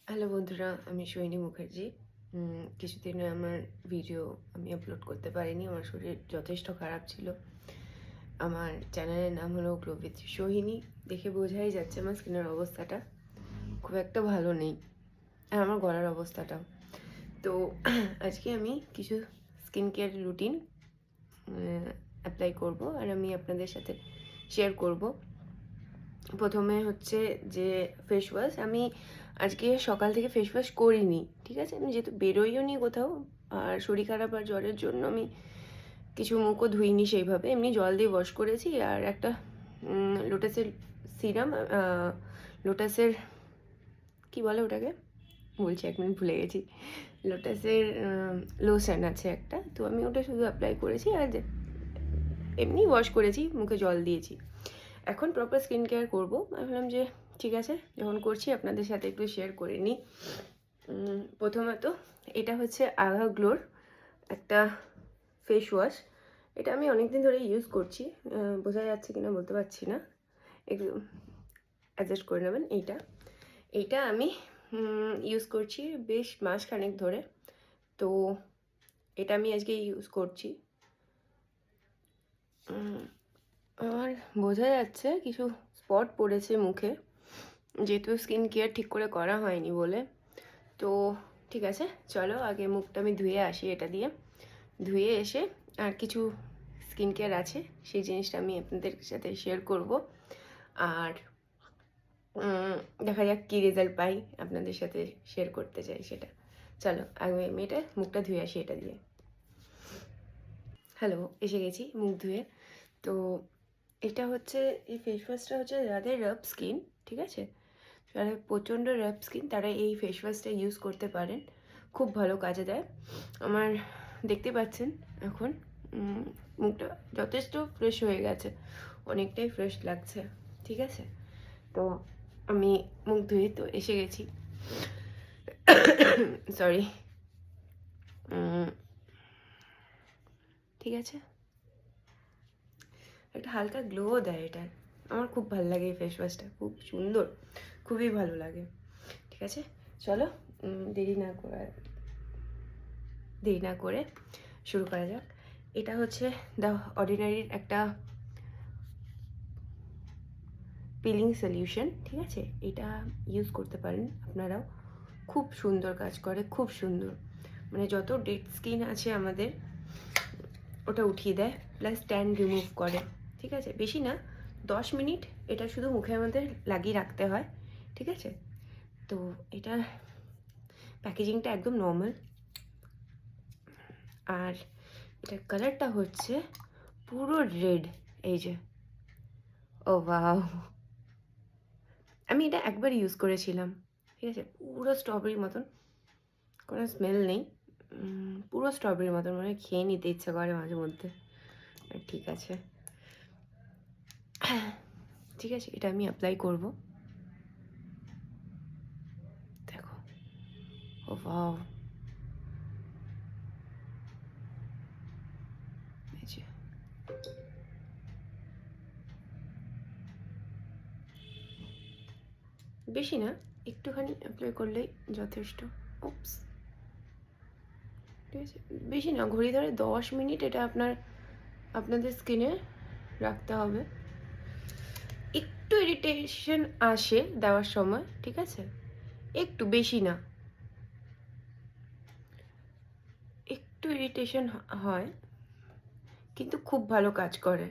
Hello বন্ধুরা, আমি সোহিনী মুখার্জি। কিছুদিন আমার ভিডিও আমি আপলোড করতে পারিনি। আমার শরীর যথেষ্ট খারাপ ছিল। আমার চ্যানেলের নাম হলো গ্লো উইথ সোহিনী। দেখে বোঝাই যাচ্ছে আমার স্কিনের অবস্থাটা খুব একটা ভালো নেই, আর আমার গলার অবস্থাটাও। তো আজকে আমি কিছু স্কিন কেয়ার রুটিন অ্যাপ্লাই করব, আর আমি আপনাদের সাথে শেয়ার করব। প্রথমে হচ্ছে যে ফেস ওয়াশ, আমি আজকে সকাল থেকে ফেস ওয়াশ করিনি, ঠিক আছে। আমি যেহেতু বেরোইও নি কোথাও, আর শরীর খারাপ আর জ্বরের জন্য আমি কিছু মুখও ধুইনি সেইভাবে, এমনি জল দিয়ে ওয়াশ করেছি। আর একটা লোটাসের সিরাম, লোটাসের কি বলে ওটাকে, বলছি 1 মিনিট ভুলে গেছি। লোটাসের লোশন আছে একটা, তো আমি ওটা শুধু অ্যাপ্লাই করেছি আর এমনি ওয়াশ করেছি, মুখে জল দিয়েছি। এখন প্রপার স্কিন কেয়ার করবো। আমি ভাবলাম যে ঠিক আছে, যখন করছি আপনাদের সাথে একটু শেয়ার করে নিই। প্রথমত এটা হচ্ছে আভা গ্লোর একটা ফেস ওয়াশ। এটা আমি অনেক দিন ধরে ইউজ করছি, বোঝা যাচ্ছে কিনা বলতে পারছি না, একটু অ্যাডজাস্ট করে নেবেন। এইটা আমি ইউজ করছি বেশ মাসখানেক ধরে। তো এটা আমি আজকে ইউজ করছি। আমার বোঝা যাচ্ছে কিছু স্পট পড়েছে মুখে, যেহেতু স্কিন কেয়ার ঠিক করে করা হয়নি বলে। তো ঠিক আছে, চলো আগে মুখটা আমি ধুয়ে আসি। এটা দিয়ে ধুয়ে এসে আর কিছু স্কিন কেয়ার আছে, সেই জিনিসটা আমি আপনাদের সাথে শেয়ার করব। আর দেখা যাক কী রেজাল্ট পাই, আপনাদের সাথে শেয়ার করতে চাই সেটা। চলো আগে আমি এটা মুখটা ধুয়ে আসি এটা দিয়ে। হ্যালো, এসে গেছি মুখ ধুয়ে। তো এটা হচ্ছে, এই ফেস ওয়াশটা হচ্ছে যাদের রাফ স্কিন, ঠিক আছে, যারা প্রচণ্ড রাফ স্কিন তারা এই ফেস ওয়াশটা ইউজ করতে পারেন, খুব ভালো কাজে দেয়। আমার দেখতে পাচ্ছেন এখন মুখটা যথেষ্ট ফ্রেশ হয়ে গেছে, অনেকটাই ফ্রেশ লাগছে, ঠিক আছে। তো আমি মুখ ধুয়ে তো এসে গেছি, সরি। ঠিক আছে, একটা হালকা গ্লোও দেয় এটা। আমার খুব ভালো লাগে এই ফেস ওয়াশটা, খুব সুন্দর, খুবই ভালো লাগে। ঠিক আছে, চলো দেরি না করে শুরু করা যাক। এটা হচ্ছে দ্য অর্ডিনারির একটা পিলিং সলিউশন, ঠিক আছে। এটা ইউজ করতে পারেন আপনারাও, খুব সুন্দর কাজ করে, খুব সুন্দর। মানে যত ডেড স্কিন আছে আমাদের ওটা উঠিয়ে দেয়, প্লাস ট্যান রিমুভ করে, ঠিক আছে। বেশি না, 10 মিনিট এটা শুধু মুখের মধ্যে লাগিয়ে রাখতে হয়, ঠিক আছে। তো এটা প্যাকেজিংটা একদম নর্মাল, আর এটার কালারটা হচ্ছে পুরো রেড, এই যে। ও বাও, আমি এটা একবার ইউজ করেছিলাম, ঠিক আছে। পুরো স্ট্রবেরির মতন, কোনো স্মেল নেই, পুরো স্ট্রবেরির মতন, মানে খেয়ে নিতে ইচ্ছা করে মাঝে মধ্যে। ঠিক আছে, ঠিক আছে, এটা আমি অ্যাপ্লাই করব। দেখো, ও বাও, এই যে। বেশি না, একটুখানি অ্যাপ্লাই করলেই যথেষ্ট। উপস, ঠিক আছে, বেশি না, ঘড়ি ধরে 10 মিনিট এটা আপনাদের স্কিনে রাখতে হবে। একটু ইরিটেশন আসে দেওয়ার সময়, ঠিক আছে, একটু, বেশি না, একটু ইরিটেশন হয়, কিন্তু খুব ভালো কাজ করে।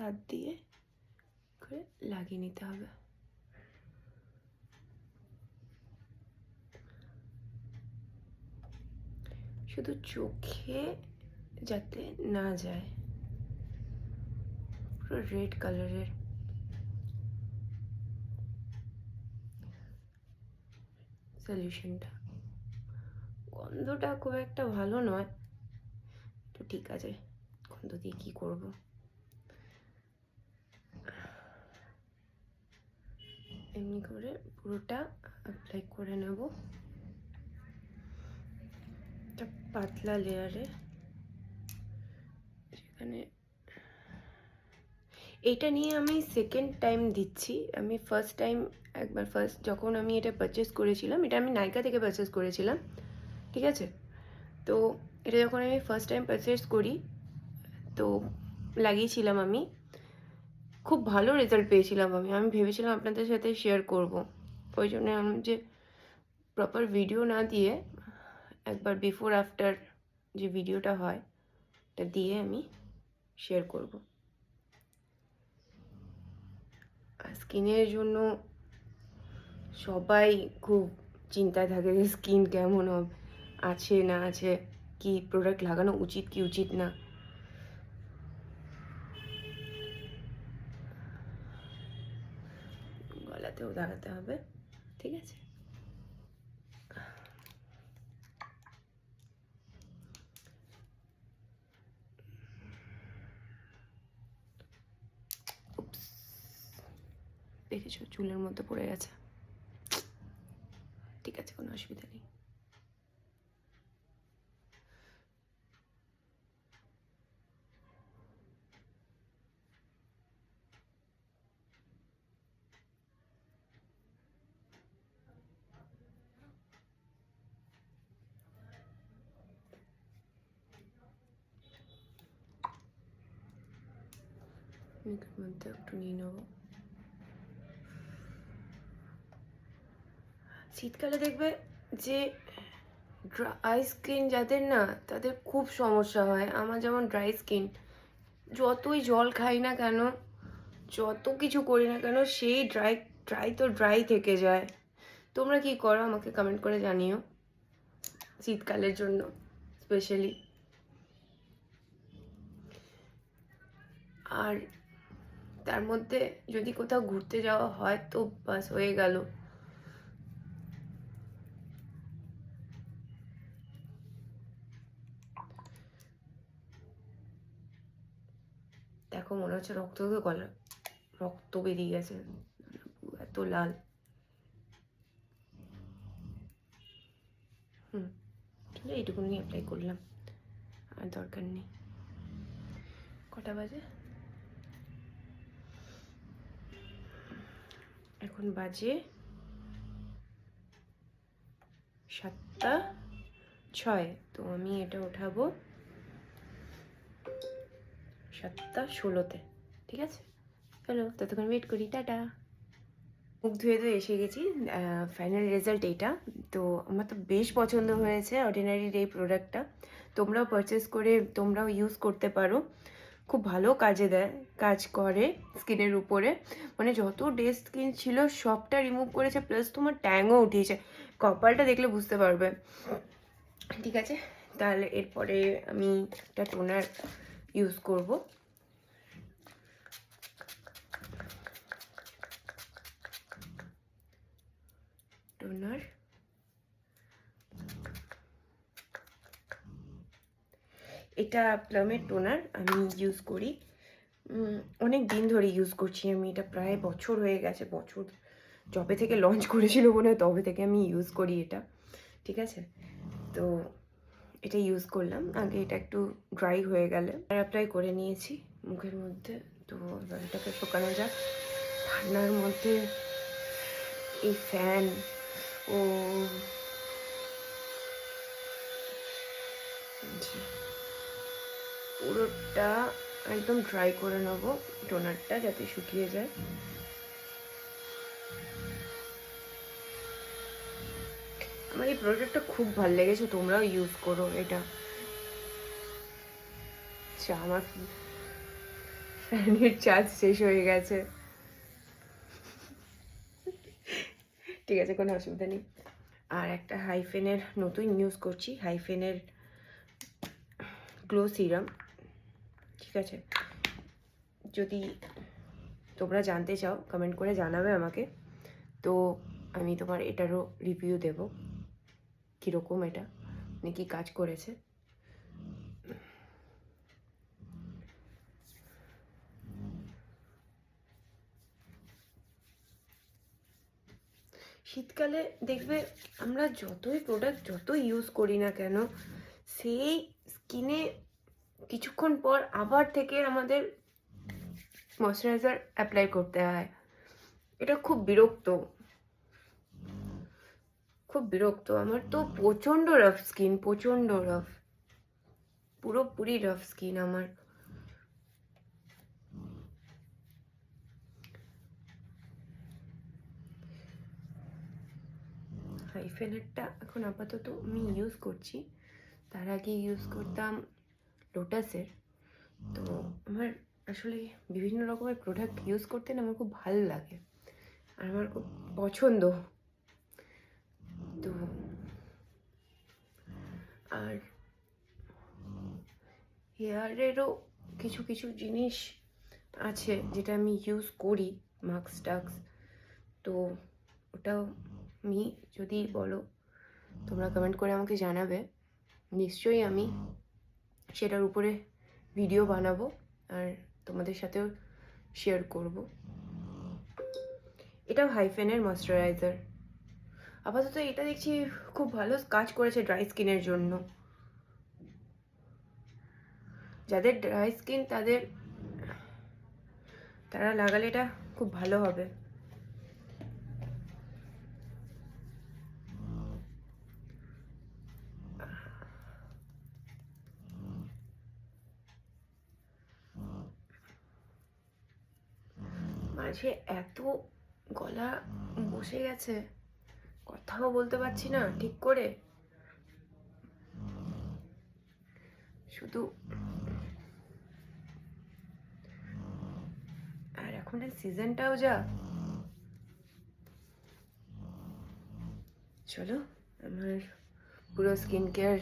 হাত দিয়ে করে লাগিয়ে নিতে হবে। শুধু চোখে যাতে না যায়, পুরো রেড কালারের সলিউশনটা। গন্ধটা খুব একটা ভালো নয়, তো ঠিক আছে, গন্ধ দিয়ে কী করবো। এমনি করে পুরোটা অ্যাপ্লাই করে নেব, একটা পাতলা লেয়ারে। সেখানে এটা নিয়ে আমি সেকেন্ড টাইম দিচ্ছি। আমি ফার্স্ট টাইম যখন আমি এটা পারচেস করেছিলাম, এটা আমি নাইকা থেকে পারচেস করেছিলাম, ঠিক আছে? তো এটা যখন আমি ফার্স্ট টাইম পারচেস করি, তো লাগিয়েছিলাম আমি, খুব ভালো রেজাল্ট পেয়েছিলাম আমি ভেবেছিলাম আপনাদের সাথে শেয়ার করব। ওই জন্য আমি যে প্রপার ভিডিও না দিয়ে একবার বিফোর আফটার যে ভিডিওটা হয় এটা দিয়ে আমি শেয়ার করব। স্কিনের জন্য সবাই খুব চিন্তায় থাকে যে স্কিন কেমন আছে না আছে, কি প্রোডাক্ট লাগানো উচিত কি উচিত না। গলাতেও লাগাতে হবে, ঠিক আছে? দেখেছো চুলের মধ্যে পড়ে গেছে, ঠিক আছে, কোনো অসুবিধা নেই। মুখের মধ্যে একটু নিয়ে নেবো। শীতকালে দেখবে যে ড্রাই স্কিন যাদের না, তাদের খুব সমস্যা হয়। আমার যেমন ড্রাই স্কিন, যতই জল খাই না কেন, যত কিছু করি না কেন, সেই ড্রাই থেকে যায়। তোমরা কি করো আমাকে কমেন্ট করে জানিও, শীতকালের জন্য স্পেশালি। আর তার মধ্যে যদি কোথাও ঘুরতে যাওয়া হয় তো বাস হয়ে গেল। দেখো মনে হচ্ছে রক্ত বেরিয়ে গেছে, এত লাল। এইটুকুনি অ্যাপ্লাই করলাম, আর দরকার নেই। কটা বাজে? এখন বাজে 7:06। তো আমি এটা ওঠাবো 7:16-তে, ঠিক আছে? চলো ততক্ষণ ওয়েট করি, টাটা। মুখ ধুয়ে তো এসে গেছি, ফাইনাল রেজাল্ট এইটা। তো আমার তো বেশ পছন্দ হয়েছে অর্ডিনারির এই প্রোডাক্টটা। তোমরাও পারচেস করে তোমরাও ইউজ করতে পারো, খুব ভালো কাজ করে স্কিনের উপরে। মানে যত ডেড স্কিন ছিল সবটা রিমুভ করেছে, প্লাস তোমার ট্যাংও উঠিয়েছে, কপালটা দেখলে বুঝতে পারবে, ঠিক আছে? তাহলে এরপরে আমি একটা টোনার ইউজ করব। টোনার এটা প্লামের টোনার আমি ইউজ করি, অনেক দিন ধরে ইউজ করছি আমি এটা, প্রায় বছর হয়ে গেছে। বছর যবে থেকে লঞ্চ করেছিল মনে হয় তবে থেকে আমি ইউজ করি এটা, ঠিক আছে? তো এটা ইউজ করলাম, আগে এটা একটু ড্রাই হয়ে গেলে অ্যাপ্লাই করে নিয়েছি মুখের মধ্যে। তো এবার এটাকে শুকানো যাক। ঠান্ডার মধ্যে এই ফ্যান ও পুরোটা একদম ড্রাই করে নেবো টোনারটা, যাতে শুকিয়ে যায়। আমার এই প্রোডাক্টটা খুব ভালো লেগেছে, তোমরাও ইউজ করো এটা। আচ্ছা, আমার ফ্যানের চার্জ শেষ হয়ে গেছে, ঠিক আছে, কোনো অসুবিধা নেই। আর একটা হাইফেনের নতুন ইউজ করছি, হাইফেনের গ্লো সিরাম, ঠিক আছে? যদি তোমরা জানতে চাও কমেন্ট করে জানাবে আমাকে, তো আমি তোমার এটারও রিভিউ দেব, কীরকম এটা, মানে কী কাজ করেছে। শীতকালে দেখবে আমরা যতই ইউজ করি না কেন, সেই স্কিনে কিছুক্ষণ পর আবার থেকে আমাদের ময়শ্চারাইজার অ্যাপ্লাই করতে হয়। এটা খুব বিরক্ত, খুব বিরক্ত। আমার তো প্রচণ্ড রাফ স্কিন, প্রচণ্ড রাফ, পুরোপুরি রাফ স্কিন আমার। হাইফেনারটা এখন আপাতত আমি ইউজ করছি, তার আগে ইউজ করতাম লোটাসের। তো আমার আসলে বিভিন্ন রকমের প্রোডাক্ট ইউজ করতে না আমার খুব ভালো লাগে, আর আমার খুব পছন্দ। তো আর হেয়ারেরও কিছু কিছু জিনিস আছে যেটা আমি ইউজ করি, মাস্ক টাক্স। তো ওটাও আমি, যদি বলো তোমরা কমেন্ট করে আমাকে জানাবে, নিশ্চয়ই আমি সেটার উপরে ভিডিও বানাবো আর তোমাদের সাথেও শেয়ার করব। এটাও হাইফেনের ময়শ্চারাইজার। আপাতত এটা দেখছি খুব ভালো কাজ করেছে ড্রাই স্কিনের জন্য। যাদের ড্রাই স্কিন তারা লাগালে এটা খুব ভালো হবে। মাঝে এত গলা বসে গেছে, কথাও বলতে পারছি না ঠিক করে, শুধু। আর এখন সিজনটাও যা। চলো, আমার পুরো স্কিন কেয়ার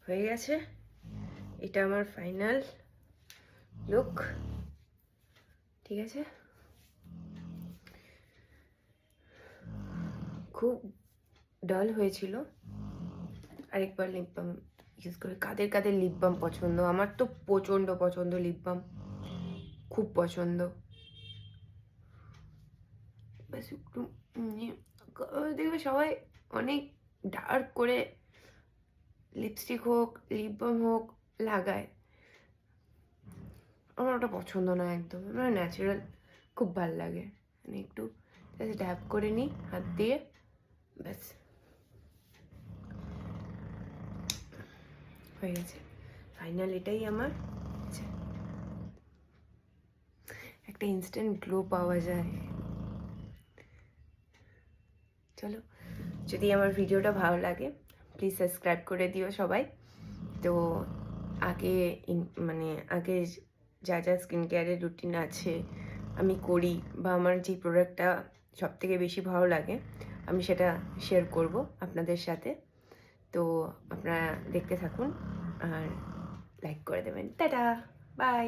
হয়ে গেছে। এটা আমার ফাইনাল লুক, ঠিক আছে? খুব ডাল হয়েছিল। আরেকবার লিপ বাম ইউজ করে। কাদের কাদের লিপ বাম পছন্দ? আমার তো প্রচণ্ড পছন্দ লিপ বাম, খুব পছন্দ। ব্যাস একটু দেখবে সবাই অনেক ডার্ক করে লিপস্টিক হোক, লিপ বাম হোক লাগায়, আমার ওটা পছন্দ না একদম। আমার ন্যাচারাল খুব ভাল লাগে, মানে একটু ড্যাব করে নিই হাত দিয়ে, ব্যাস হয়ে গেছে। ফাইনাল এটাই আমার। একটা ইনস্ট্যান্ট গ্লো পাওয়া যায়। চলো, যদি আমার ভিডিওটা ভালো লাগে প্লিজ সাবস্ক্রাইব করে দিও সবাই। তো আগে যা যা স্কিন কেয়ারের রুটিন আছে আমি করি, বা আমার যে প্রোডাক্টটা সবথেকে বেশি ভালো লাগে আমি সেটা শেয়ার করব আপনাদের সাথে। তো আপনারা দেখতে থাকুন আর লাইক করে দেবেন। Tata, by.